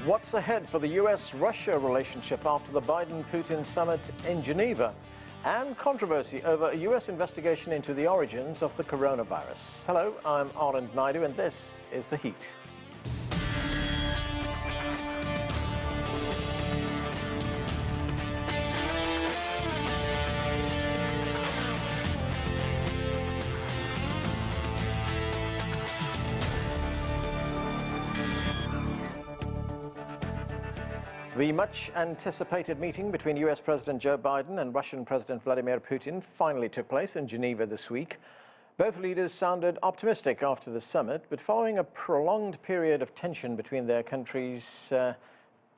What's ahead for the U.S. Russia relationship after the Biden-Putin summit in Geneva? And controversy over a U.S. investigation into the origins of the coronavirus. Hello, I'm Anton, and this is The Heat. The much-anticipated meeting between U.S. President Joe Biden and Russian President Vladimir Putin finally took place in Geneva this week. Both leaders sounded optimistic after the summit, but following a prolonged period of tension between their countries,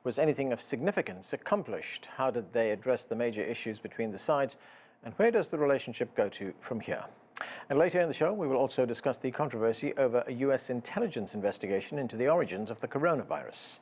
was anything of significance accomplished? How did they address the major issues between the sides? And where does the relationship go to from here? And later in the show, we will also discuss the controversy over a U.S. intelligence investigation into the origins of the coronavirus.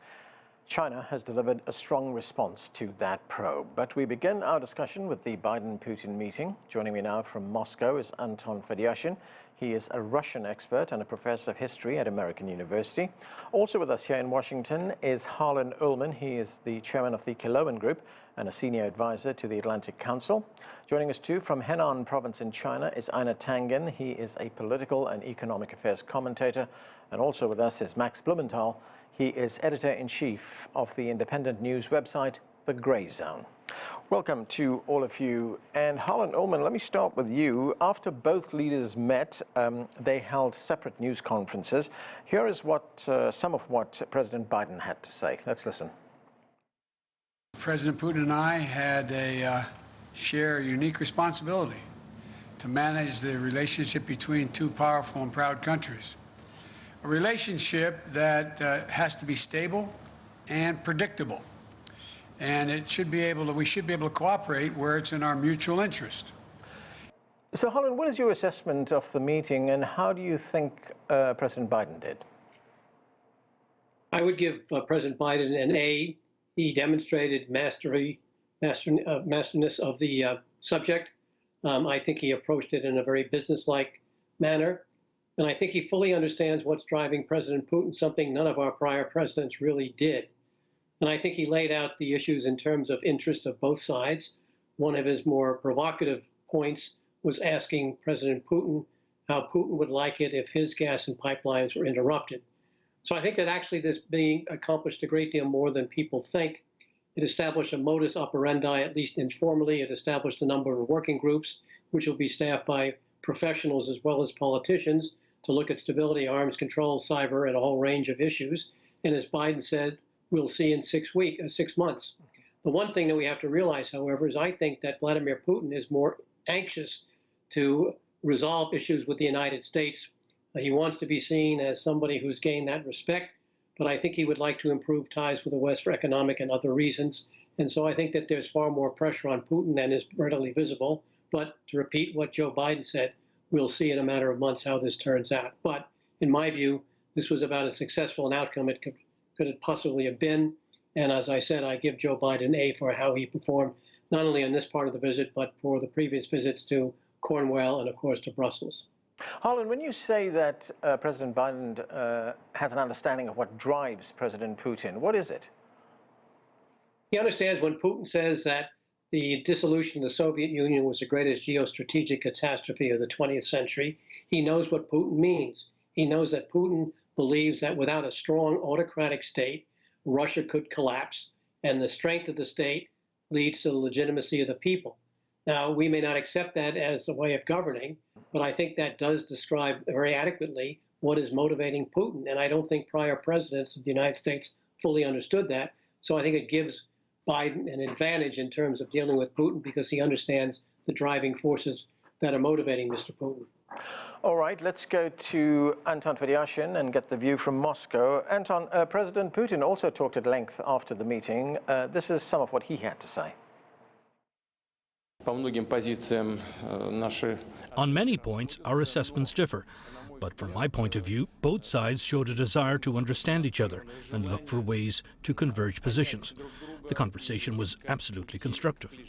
China has delivered a strong response to that probe. But we begin our discussion with the Biden-Putin meeting. Joining me now from Moscow is Anton Fedyashin. He is a Russian expert and a professor of history at American University. Also with us here in Washington is Harlan Ullman. He is the chairman of the Kiloan Group and a senior advisor to the Atlantic Council. Joining us too from Henan province in China is Einar Tangen. He is a political and economic affairs commentator. And also with us is Max Blumenthal. He is editor-in-chief of the independent news website, The Grey Zone. Welcome to all of you. And Harlan Ullman, let me start with you. After both leaders met, they held separate news conferences. Here is some of what President Biden had to say. Let's listen. President Putin and I had share a unique responsibility to manage the relationship between two powerful and proud countries. A relationship that has to be stable and predictable, and we should be able to cooperate where it's in our mutual interest. So, Harlan, what is your assessment of the meeting, and how do you think President Biden did? I would give President Biden an A. He demonstrated masterness of the subject. I think he approached it in a very businesslike manner. And I think he fully understands what's driving President Putin, something none of our prior presidents really did. And I think he laid out the issues in terms of interest of both sides. One of his more provocative points was asking President Putin how Putin would like it if his gas and pipelines were interrupted. So I think that actually this being accomplished a great deal more than people think. It established a modus operandi, at least informally. It established a number of working groups, which will be staffed by professionals as well as politicians, to look at stability, arms control, cyber, and a whole range of issues. And as Biden said, we'll see in 6 months. The one thing that we have to realize, however, is I think that Vladimir Putin is more anxious to resolve issues with the United States. He wants to be seen as somebody who's gained that respect, but I think he would like to improve ties with the West for economic and other reasons. And so I think that there's far more pressure on Putin than is readily visible. But to repeat what Joe Biden said, we'll see in a matter of months how this turns out. But in my view, this was about as successful an outcome it could have possibly have been. And as I said, I give Joe Biden an A for how he performed, not only on this part of the visit, but for the previous visits to Cornwall and, of course, to Brussels. Harlan, when you say that President Biden has an understanding of what drives President Putin, what is it? He understands when Putin says that the dissolution of the Soviet Union was the greatest geostrategic catastrophe of the 20th century. He knows what Putin means. He knows that Putin believes that without a strong autocratic state, Russia could collapse, and the strength of the state leads to the legitimacy of the people. Now, we may not accept that as a way of governing, but I think that does describe very adequately what is motivating Putin, and I don't think prior presidents of the United States fully understood that. So I think it gives Biden an advantage in terms of dealing with Putin because he understands the driving forces that are motivating Mr. Putin. All right, let's go to Anton Fedyashin and get the view from Moscow. Anton, President Putin also talked at length after the meeting. This is some of what he had to say. On many points, our assessments differ. But from my point of view, both sides showed a desire to understand each other and look for ways to converge positions. The conversation was absolutely constructive.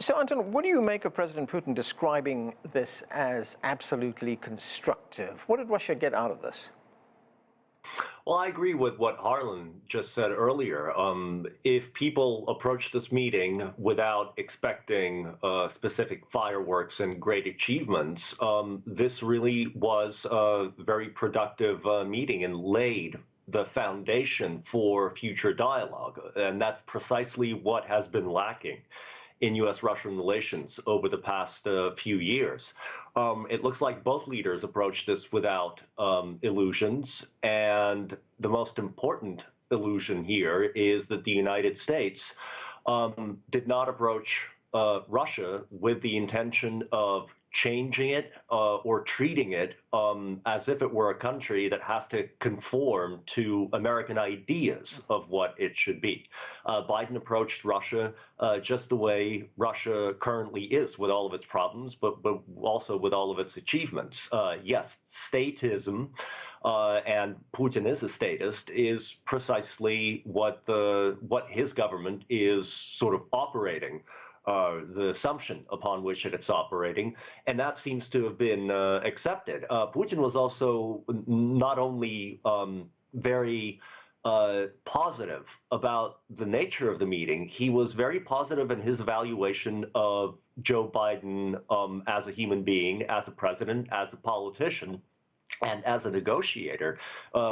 So, Anton, what do you make of President Putin describing this as absolutely constructive? What did Russia get out of this? Well, I agree with what Harlan just said earlier. If people approach this meeting without expecting specific fireworks and great achievements, this really was a very productive meeting and laid the foundation for future dialogue. And that's precisely what has been lacking in U.S. Russian relations over the past few years. It looks like both leaders approached this without illusions. And the most important illusion here is that the United States did not approach Russia with the intention of changing it or treating it as if it were a country that has to conform to American ideas of what it should be. Biden approached Russia just the way Russia currently is, with all of its problems, but also with all of its achievements. Yes, statism, and Putin is a statist, is precisely what his government is sort of operating. The assumption upon which it's operating, and that seems to have been accepted. Putin was also not only very positive about the nature of the meeting, he was very positive in his evaluation of Joe Biden as a human being, as a president, as a politician, and as a negotiator,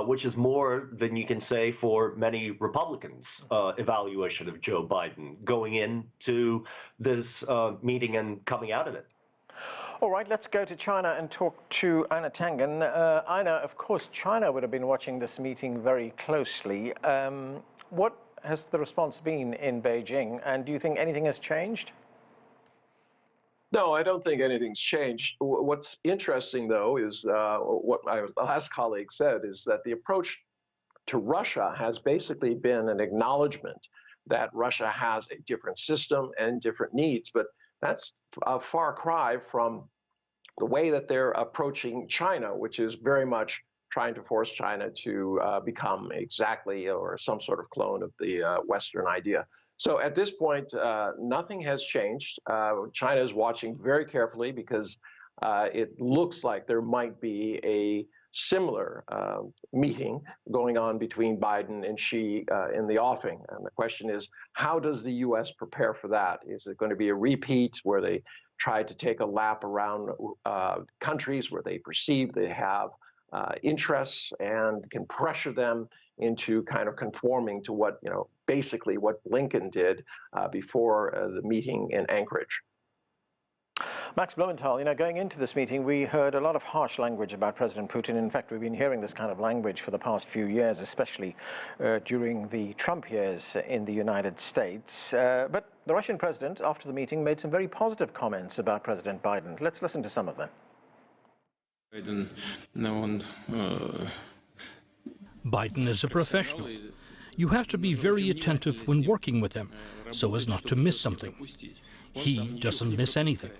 which is more than you can say for many Republicans' evaluation of Joe Biden going into this meeting and coming out of it. All right, let's go to China and talk to Anna Tangen. Anna, of course, China would have been watching this meeting very closely. What has the response been in Beijing, and do you think anything has changed? No, I don't think anything's changed. What's interesting, though, is what my last colleague said, is that the approach to Russia has basically been an acknowledgement that Russia has a different system and different needs. But that's a far cry from the way that they're approaching China, which is very much trying to force China to become exactly or some sort of clone of the Western idea. So at this point, nothing has changed. China is watching very carefully because it looks like there might be a similar meeting going on between Biden and Xi in the offing. And the question is, how does the U.S. prepare for that? Is it going to be a repeat where they try to take a lap around countries where they perceive they have interests and can pressure them into kind of conforming to what, basically what Blinken did before the meeting in Anchorage? Max Blumenthal, going into this meeting, we heard a lot of harsh language about President Putin. In fact, we've been hearing this kind of language for the past few years, especially during the Trump years in the United States. But the Russian president, after the meeting, made some very positive comments about President Biden. Let's listen to some of them. Biden is a professional. You have to be very attentive when working with him, so as not to miss something. He doesn't miss anything.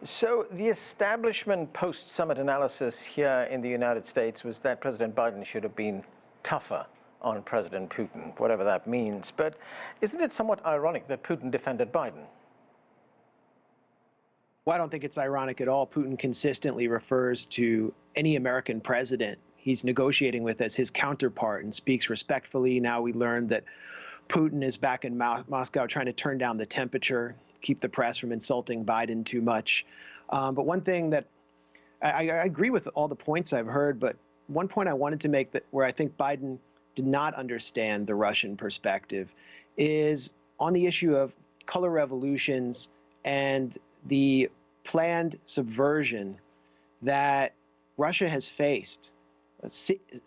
So the establishment post-summit analysis here in the United States was that President Biden should have been tougher on President Putin, whatever that means. But isn't it somewhat ironic that Putin defended Biden? Well, I don't think it's ironic at all. Putin consistently refers to any American president he's negotiating with as his counterpart and speaks respectfully. Now we learned that Putin is back in Moscow trying to turn down the temperature, keep the press from insulting Biden too much. But one thing that I agree with all the points I've heard, but one point I wanted to make that where I think Biden did not understand the Russian perspective is on the issue of color revolutions and the planned subversion that Russia has faced,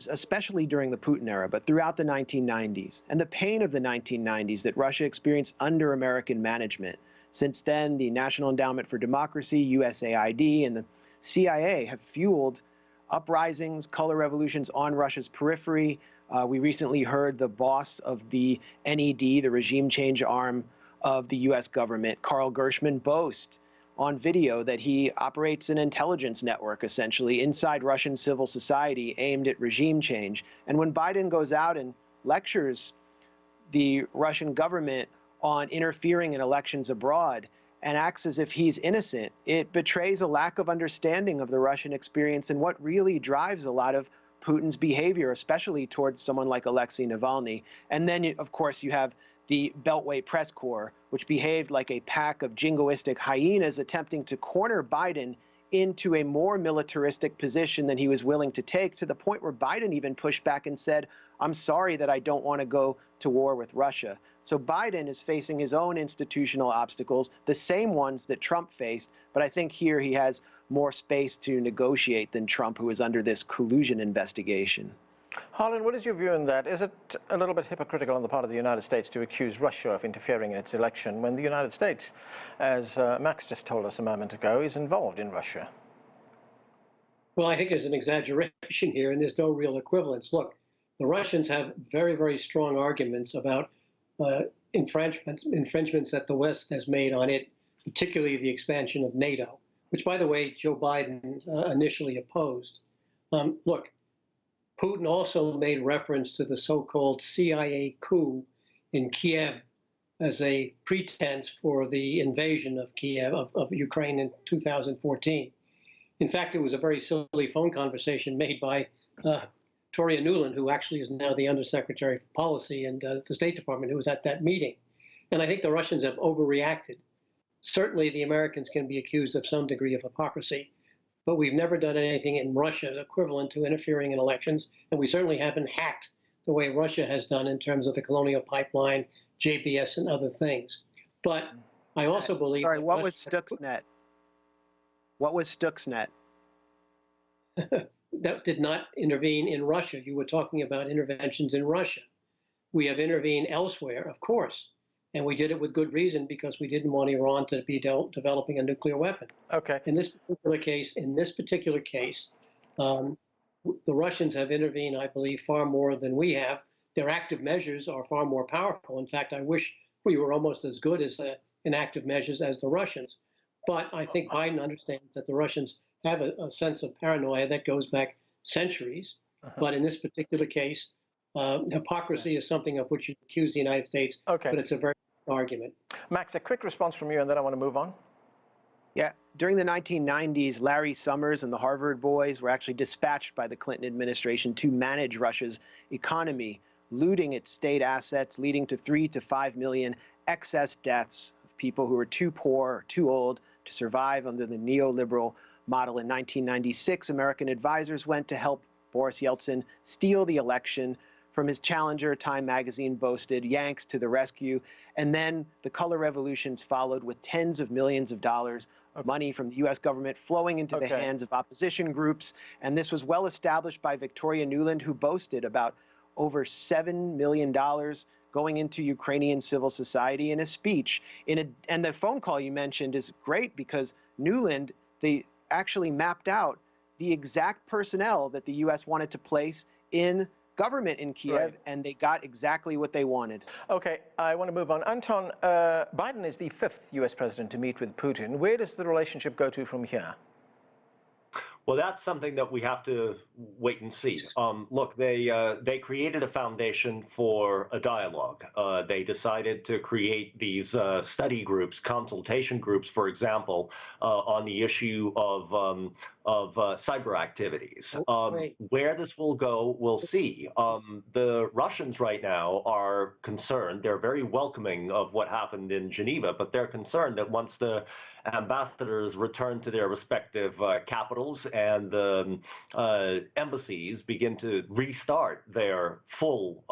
especially during the Putin era, but throughout the 1990s, and the pain of the 1990s that Russia experienced under American management. Since then, the National Endowment for Democracy, USAID, and the CIA have fueled uprisings, color revolutions on Russia's periphery. We recently heard the boss of the NED, the regime change arm of the U.S. government, Carl Gershman, boast on video that he operates an intelligence network, essentially, inside Russian civil society aimed at regime change. And when Biden goes out and lectures the Russian government on interfering in elections abroad and acts as if he's innocent, it betrays a lack of understanding of the Russian experience and what really drives a lot of Putin's behavior, especially towards someone like Alexei Navalny. And then, of course, you have the Beltway press corps, which behaved like a pack of jingoistic hyenas attempting to corner Biden into a more militaristic position than he was willing to take, to the point where Biden even pushed back and said, I'm sorry that I don't want to go to war with Russia. So Biden is facing his own institutional obstacles, the same ones that Trump faced, but I think here he has more space to negotiate than Trump, who is under this collusion investigation. Harlan, what is your view on that? Is it a little bit hypocritical on the part of the United States to accuse Russia of interfering in its election when the United States, as Max just told us a moment ago, is involved in Russia? Well, I think there's an exaggeration here, and there's no real equivalence. Look, the Russians have very, very strong arguments about infringements that the West has made on it, particularly the expansion of NATO, which, by the way, Joe Biden initially opposed. Look, Putin also made reference to the so-called CIA coup in Kiev as a pretense for the invasion of Kiev, of Ukraine in 2014. In fact, it was a very silly phone conversation made by Toria Nuland, who actually is now the Undersecretary for Policy and the State Department, who was at that meeting. And I think the Russians have overreacted. Certainly, the Americans can be accused of some degree of hypocrisy, but we've never done anything in Russia equivalent to interfering in elections, and we certainly haven't hacked the way Russia has done in terms of the Colonial Pipeline, JBS, and other things. But I also believe... Sorry, what was Stuxnet? What was Stuxnet? That did not intervene in Russia. You were talking about interventions in Russia. We have intervened elsewhere, of course, and we did it with good reason because we didn't want Iran to be developing a nuclear weapon. Okay. In this particular case, the Russians have intervened, I believe, far more than we have. Their active measures are far more powerful. In fact, I wish we were almost as good as in active measures as the Russians. But I think Biden understands that the Russians have a sense of paranoia that goes back centuries. But in this particular case, hypocrisy is something of which you accuse the United States, okay. But it's a very good argument. Max, a quick response from you, and then I want to move on. Yeah, during the 1990s, Larry Summers and the Harvard boys were actually dispatched by the Clinton administration to manage Russia's economy, looting its state assets, leading to 3 to 5 million excess deaths of people who were too poor or too old to survive under the neoliberal model. In 1996, American advisors went to help Boris Yeltsin steal the election from his challenger. Time magazine boasted, Yanks to the rescue. And then the color revolutions followed with tens of millions of dollars of money from the U.S. government flowing into the hands of opposition groups. And this was well established by Victoria Nuland, who boasted about over $7 million going into Ukrainian civil society in a speech. And the phone call you mentioned is great because Nuland, they actually mapped out the exact personnel that the U.S. wanted to place in government in Kiev, and they got exactly what they wanted. Okay, I want to move on. Anton, Biden is the 5th U.S. president to meet with Putin. Where does the relationship go to from here? Well, that's something that we have to wait and see. Look, they created a foundation for a dialogue. They decided to create these study groups, consultation groups, for example, on the issue of cyber activities. Where this will go, we'll see. The Russians right now are concerned. They're very welcoming of what happened in Geneva, but they're concerned that once the ambassadors return to their respective capitals and the embassies begin to restart their full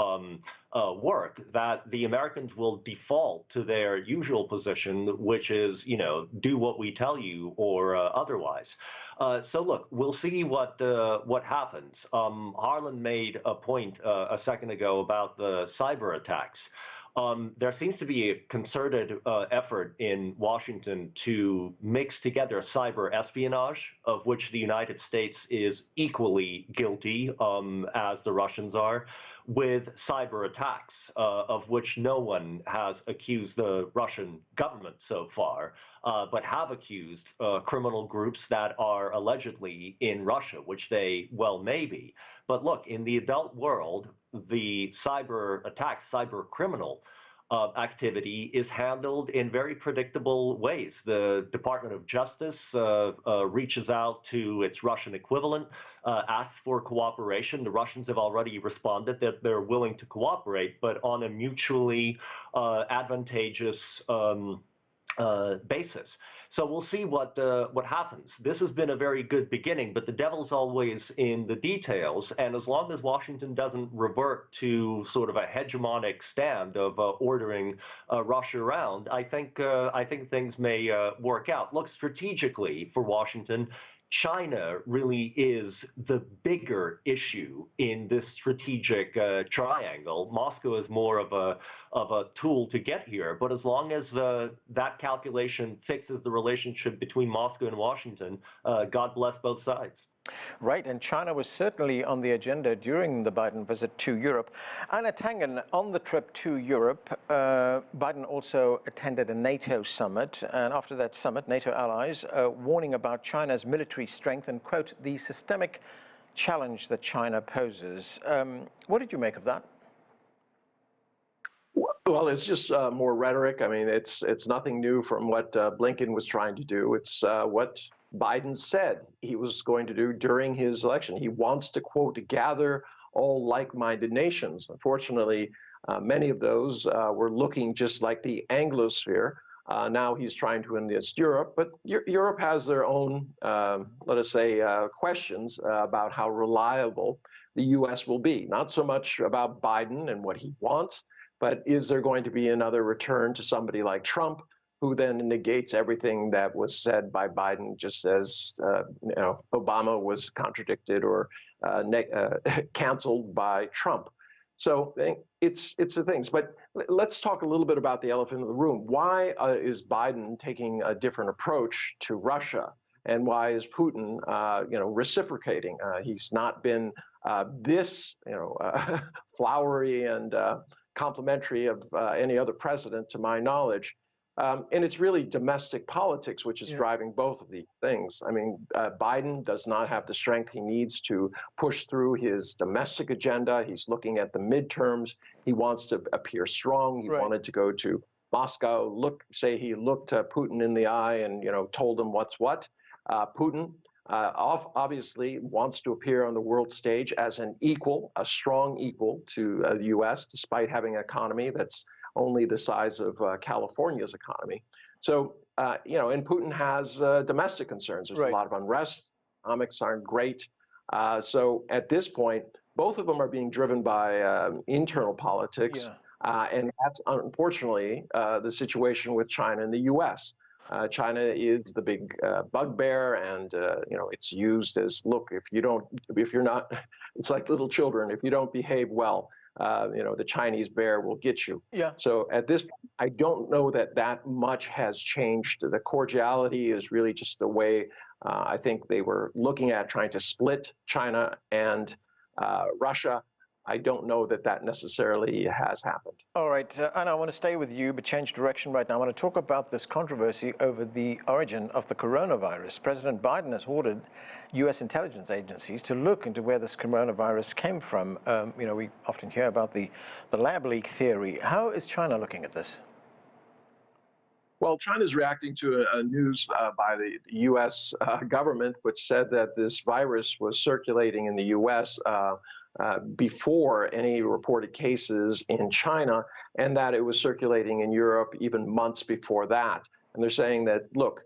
work, that the Americans will default to their usual position, which is, you know, do what we tell you or otherwise. So look, we'll see what happens. Harlan made a point a second ago about the cyber attacks. There seems to be a concerted effort in Washington to mix together cyber espionage, of which the United States is equally guilty, as the Russians are, with cyber attacks, of which no one has accused the Russian government so far, but have accused criminal groups that are allegedly in Russia, which they well may be. But look, in the adult world, the cyber attacks, cyber criminal, activity is handled in very predictable ways. The Department of Justice reaches out to its Russian equivalent, asks for cooperation. The Russians have already responded that they're willing to cooperate, but on a mutually advantageous basis. So we'll see what happens. This has been a very good beginning, but the devil's always in the details. And as long as Washington doesn't revert to sort of a hegemonic stand of ordering Russia around, I think things may work out. Look, strategically for Washington, China really is the bigger issue in this strategic triangle. Moscow is more of a tool to get here, but as long as that calculation fixes the relationship between Moscow and Washington, God bless both sides. Right, and China was certainly on the agenda during the Biden visit to Europe. Anna Tangen, on the trip to Europe, Biden also attended a NATO summit, and after that summit, NATO allies warning about China's military strength and, quote, the systemic challenge that China poses. What did you make of that? Well, it's just more rhetoric. I mean, it's nothing new from what Blinken was trying to do. It's what Biden said he was going to do during his election. He wants to, quote, gather all like-minded nations. Unfortunately, many of those were looking just like the Anglosphere. Now he's trying to enlist Europe, but Europe has their own, let us say, questions about how reliable the U.S. will be. Not so much about Biden and what he wants, but is there going to be another return to somebody like Trump, who then negates everything that was said by Biden, just as Obama was contradicted or canceled by Trump. So it's the things. But let's talk a little bit about the elephant in the room. Why is Biden taking a different approach to Russia, and why is Putin, reciprocating? He's not been this, flowery and complimentary of any other president, to my knowledge. And it's really domestic politics which is driving both of these things. I mean, Biden does not have the strength he needs to push through his domestic agenda. He's looking at the midterms. He wants to appear strong. He wanted to go to Moscow, say he looked Putin in the eye and, told him what's what. Putin obviously wants to appear on the world stage as an equal, a strong equal to the U.S., despite having an economy that's only the size of California's economy. So, and Putin has domestic concerns. There's a lot of unrest. Economics aren't great. So at this point, both of them are being driven by internal politics. And that's unfortunately the situation with China and the U.S. China is the big bugbear, and it's used as, look, if you're not, it's like little children. If you don't behave well, the Chinese bear will get you. So at this point, I don't know that much has changed. The cordiality is really just the way I think they were looking at trying to split China and Russia. I don't know that necessarily has happened. All right, Anna, I want to stay with you, but change direction right now. I want to talk about this controversy over the origin of the coronavirus. President Biden has ordered U.S. intelligence agencies to look into where this coronavirus came from. We often hear about the lab leak theory. How is China looking at this? Well, China's reacting to a news by the U.S. Government, which said that this virus was circulating in the U.S. Before any reported cases in China, and that it was circulating in Europe even months before that. And they're saying that, look,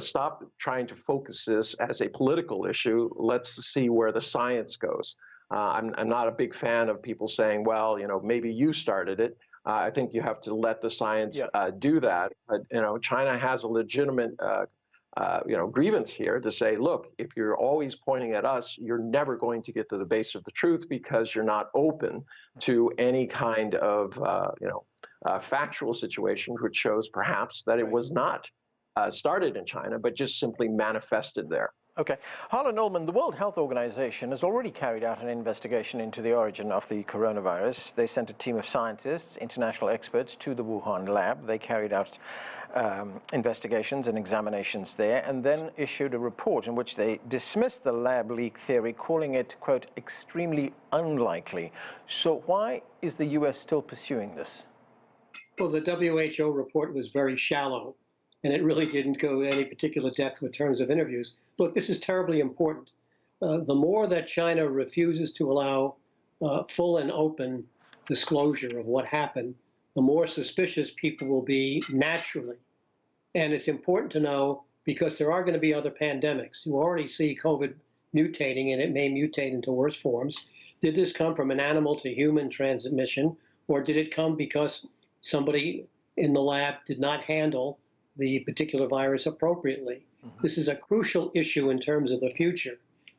stop trying to focus this as a political issue. Let's see where the science goes. I'm not a big fan of people saying, well, maybe you started it. I think you have to let the science do that. But, China has a legitimate grievance here to say, look, if you're always pointing at us, you're never going to get to the base of the truth because you're not open to any kind of, factual situation which shows perhaps that it was not started in China, but just simply manifested there. Okay. Harlan Ullman, the World Health Organization has already carried out an investigation into the origin of the coronavirus. They sent a team of scientists, international experts, to the Wuhan lab. They carried out investigations and examinations there, and then issued a report in which they dismissed the lab leak theory, calling it, quote, extremely unlikely. So why is the U.S. still pursuing this? Well, the WHO report was very shallow, and it really didn't go to any particular depth in terms of interviews. Look, this is terribly important. The more that China refuses to allow full and open disclosure of what happened, the more suspicious people will be naturally. And it's important to know because there are going to be other pandemics. You already see COVID mutating, and it may mutate into worse forms. Did this come from an animal to human transmission, or did it come because somebody in the lab did not handle the particular virus appropriately? This is a crucial issue in terms of the future.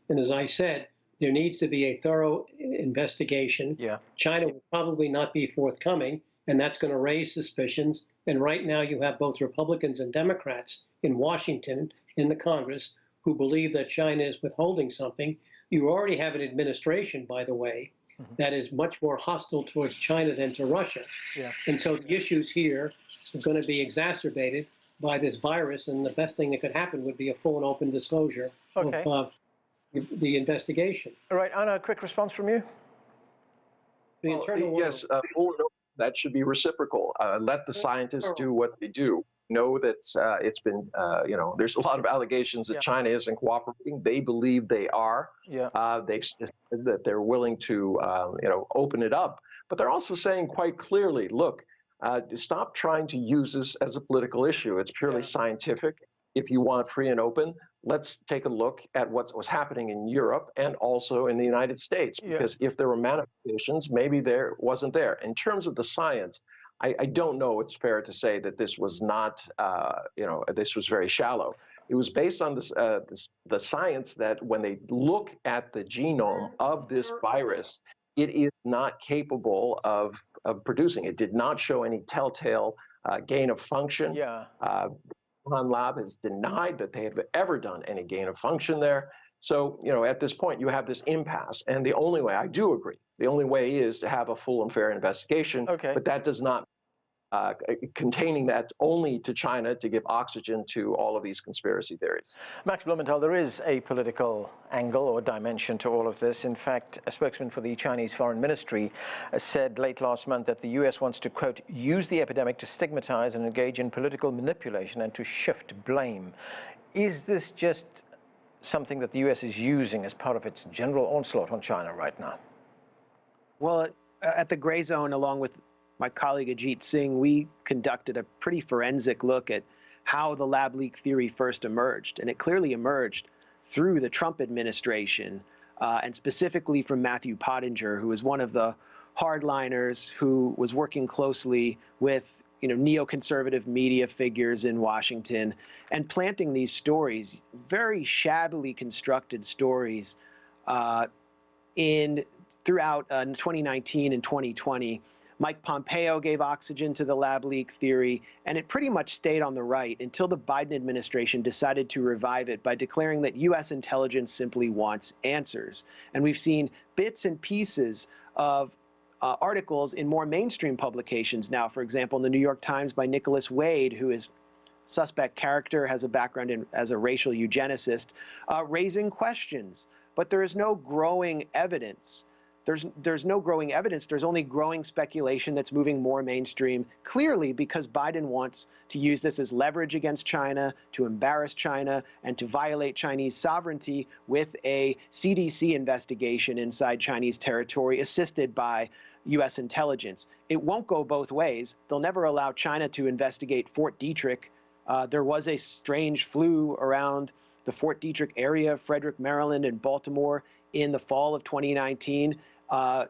And as I said, there needs to be a thorough investigation. Yeah. China will probably not be forthcoming, and that's going to raise suspicions. And right now you have both Republicans and Democrats in Washington, in the Congress, who believe that China is withholding something. You already have an administration, by the way, that is much more hostile towards China than to Russia. Yeah. And so the issues here are going to be exacerbated by this virus, and the best thing that could happen would be a full and open disclosure of the investigation. All right, Anna, a quick response from you? Yes, full and open, that should be reciprocal. Let the scientists do what they do. Know that it's been, there's a lot of allegations that China isn't cooperating. They believe they are. They've said that they're willing to, open it up. But they're also saying quite clearly, look, stop trying to use this as a political issue. It's purely scientific. If you want free and open, let's take a look at what was happening in Europe and also in the United States. Because if there were manifestations, maybe there wasn't there. In terms of the science, I don't know it's fair to say that this was not, this was very shallow. It was based on the science that when they look at the genome of this virus, it is not capable of producing. It did not show any telltale gain of function. Wuhan lab has denied that they have ever done any gain of function there. So, at this point, you have this impasse. And the only way, I do agree, the only way is to have a full and fair investigation. But that does not containing that only to China to give oxygen to all of these conspiracy theories. Max Blumenthal, there is a political angle or dimension to all of this. In fact, a spokesman for the Chinese Foreign Ministry said late last month that the U.S. wants to, quote, use the epidemic to stigmatize and engage in political manipulation and to shift blame. Is this just something that the U.S. is using as part of its general onslaught on China right now? Well, at the Gray Zone, along with my colleague Ajit Singh, we conducted a pretty forensic look at how the lab leak theory first emerged. And it clearly emerged through the Trump administration, and specifically from Matthew Pottinger, who was one of the hardliners who was working closely with neoconservative media figures in Washington and planting these stories, very shabbily constructed stories, throughout 2019 and 2020. Mike Pompeo gave oxygen to the lab leak theory, and it pretty much stayed on the right until the Biden administration decided to revive it by declaring that U.S. intelligence simply wants answers. And we've seen bits and pieces of articles in more mainstream publications now, for example, in the New York Times by Nicholas Wade, who is suspect character, has a background as a racial eugenicist, raising questions. But there is no growing evidence. There's no growing evidence. There's only growing speculation that's moving more mainstream, clearly because Biden wants to use this as leverage against China, to embarrass China, and to violate Chinese sovereignty with a CDC investigation inside Chinese territory assisted by U.S. intelligence. It won't go both ways. They'll never allow China to investigate Fort Detrick. There was a strange flu around the Fort Detrick area, Frederick, Maryland, and Baltimore in the fall of 2019.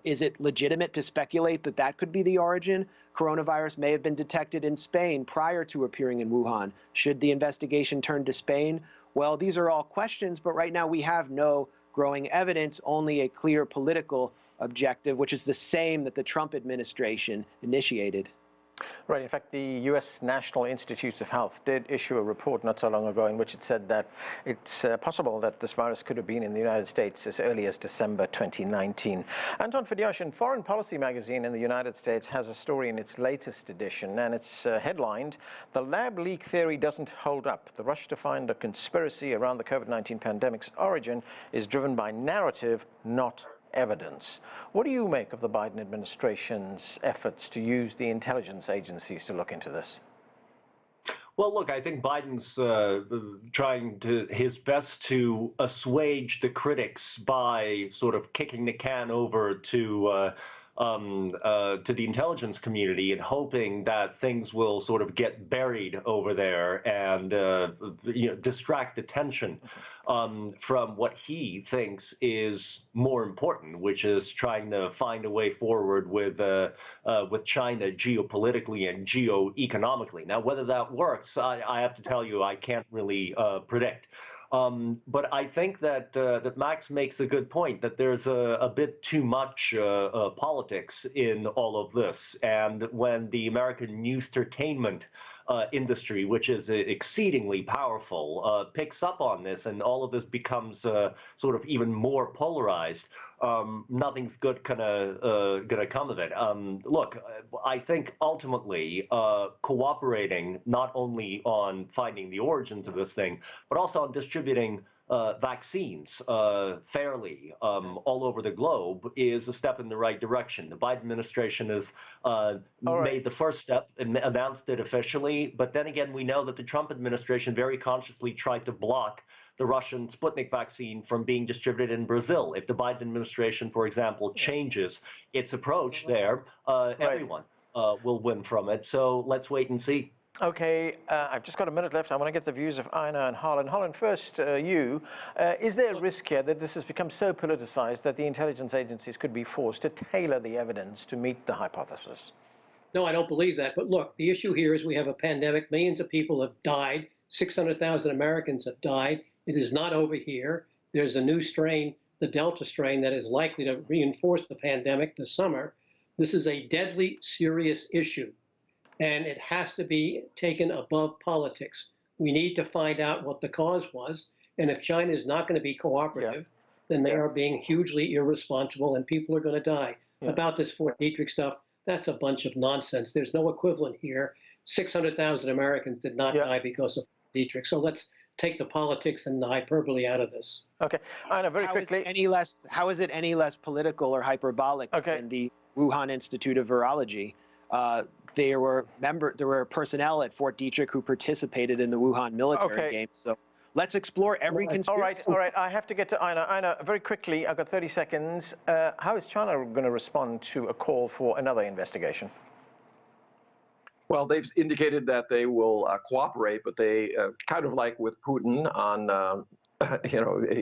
Is it legitimate to speculate that that could be the origin? Coronavirus may have been detected in Spain prior to appearing in Wuhan. Should the investigation turn to Spain? Well, these are all questions, but right now we have no growing evidence, only a clear political objective, which is the same that the Trump administration initiated. Right. In fact, the U.S. National Institutes of Health did issue a report not so long ago in which it said that it's possible that this virus could have been in the United States as early as December 2019. Anton Fedyashin, Foreign Policy magazine in the United States, has a story in its latest edition, and it's headlined, "The Lab Leak Theory Doesn't Hold Up. The rush to find a conspiracy around the COVID-19 pandemic's origin is driven by narrative, not evidence. What do you make of the Biden administration's efforts to use the intelligence agencies to look into this? Well, look, I think Biden's trying his best to assuage the critics by sort of kicking the can over to the intelligence community and hoping that things will sort of get buried over there and distract attention from what he thinks is more important, which is trying to find a way forward with China geopolitically and geoeconomically. Now, whether that works, I have to tell you, I can't really predict. But I think that that Max makes a good point, that there's a bit too much politics in all of this. And when the American news-entertainment industry, which is exceedingly powerful, picks up on this and all of this becomes sort of even more polarized, nothing's good gonna come of it. Look, I think ultimately cooperating not only on finding the origins of this thing, but also on distributing vaccines fairly all over the globe is a step in the right direction. The Biden administration has made the first step and announced it officially, but then again, we know that the Trump administration very consciously tried to block the Russian Sputnik vaccine from being distributed in Brazil. If the Biden administration, for example, changes its approach there, everyone will win from it. So let's wait and see. Okay, I've just got a minute left. I want to get the views of Ina and Harlan. Harlan, first, you. Is there a risk here that this has become so politicized that the intelligence agencies could be forced to tailor the evidence to meet the hypothesis? No, I don't believe that. But look, the issue here is we have a pandemic. Millions of people have died. 600,000 Americans have died. It is not over here. There's a new strain, the Delta strain, that is likely to reinforce the pandemic this summer. This is a deadly, serious issue, and it has to be taken above politics. We need to find out what the cause was, and if China is not going to be cooperative, then they are being hugely irresponsible, and people are going to die. About this Fort Detrick stuff, that's a bunch of nonsense. There's no equivalent here. 600,000 Americans did not die because of Fort Detrick. So let's take the politics and the hyperbole out of this. Okay, Ina, very quickly. How is it any less political or hyperbolic than the Wuhan Institute of Virology? There were personnel at Fort Detrick who participated in the Wuhan military games. So let's explore every conspiracy. All right. I have to get to Ina. Ina, very quickly, I've got 30 seconds. How is China going to respond to a call for another investigation? Well, they've indicated that they will cooperate, but they kind of like with Putin on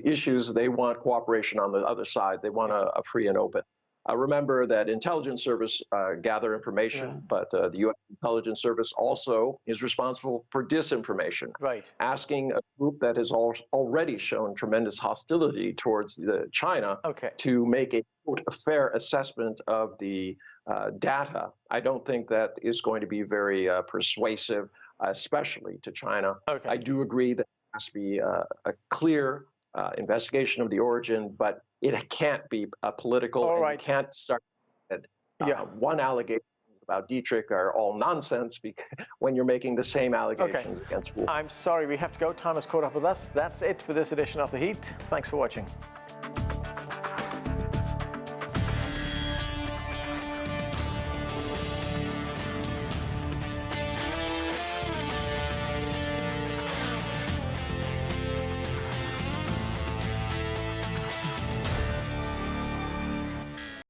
issues, they want cooperation on the other side. They want a free and open. Remember that intelligence service gather information, but the U.S. intelligence service also is responsible for disinformation. Right. Asking a group that has already shown tremendous hostility towards China to make a, quote, a fair assessment of the data, I don't think that is going to be very persuasive, especially to China. I do agree that there has to be a clear investigation of the origin, but it can't be political, and you can't start one allegation about Detrick are all nonsense because when you're making the same allegations against Wuhan. I'm sorry, we have to go. Time has caught up with us. That's it for this edition of The Heat. Thanks for watching.